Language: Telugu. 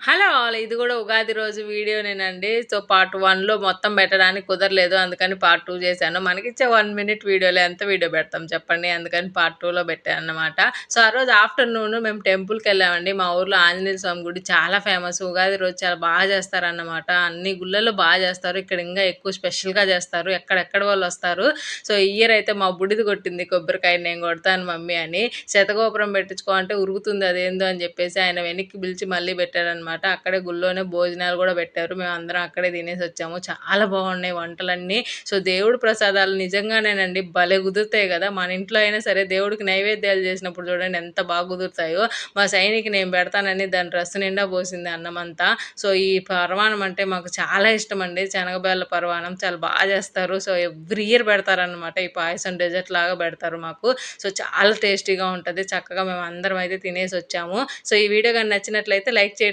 Hello all! ఇది గూడా ఉగాది రోజు వీడియోనేనండి. సో, పార్ట్ 1లో మొత్తం పెట్టడానికి కుదరలేదు. అందుకని పార్ట్ 2 చేశాను. మనకిచ్చే 1 మినిట్ వీడియోలో ఎంత వీడియో పెడతాం చెప్పండి. అందుకని పార్ట్ 2లో పెట్టానన్నమాట. సో, ఆ రోజు ఆఫ్టర్‌నూన్ మేము టెంపుల్‌కెళ్ళామండి. మా ఊర్లో ఆంజనేయ స్వామి గుడి చాలా ఫేమస్. ఉగాది రోజు చాలా బాగా చేస్తారన్నమాట. అన్ని గుళ్ళల్లో బా చేస్తారు. ఇక్కడ ఇంకా ఎక్కువ స్పెషల్‌గా చేస్తారు. ఎక్కడెక్కడ వాళ్ళొస్తారు. సో, ఈ ఇయర్ అయితే మా బుడిది కొట్టింది కొబ్బరికాయ. నేను కొడతాను మమ్మీ అని. శతగోపురం పెట్టించుకో అంటే ఉరుకుతుంది అదేందో అని చెప్పేసి ఆయన వెనక్కి పిలిచి మళ్ళీ పెట్టారనమాట. అక్కడే గుళ్ళోనే భోజనాలు కూడా పెట్టారు. మేమందరం అక్కడే తినేసి వచ్చాము. చాలా బాగున్నాయి వంటలన్నీ. సో, దేవుడి ప్రసాదాలు నిజంగానేనండి భలే కుదురుతాయి కదా! మన ఇంట్లో అయినా సరే దేవుడికి నైవేద్యాలు చేసినప్పుడు చూడండి ఎంత బాగా కుదురుతాయో. మా సైనికి నేను పెడతానని దాని డ్రెస్ నిండా పోసింది అన్నమంతా. సో, ఈ పరమాన్నం అంటే మాకు చాలా ఇష్టమండి. శనగబెల్ల పరమాన్నం చాలా బాగా చేస్తారు. సో, ఎవ్రీ ఇయర్ పెడతారనమాట. ఈ పాయసం డెజర్ట్ లాగా పెడతారు మాకు. సో, చాలా టేస్టీగా ఉంటది. చక్కగా మేమందరం అయితే తినేసొచ్చాము. సో, ఈ వీడియో గాని నచ్చినట్లయితే లైక్ చేయడం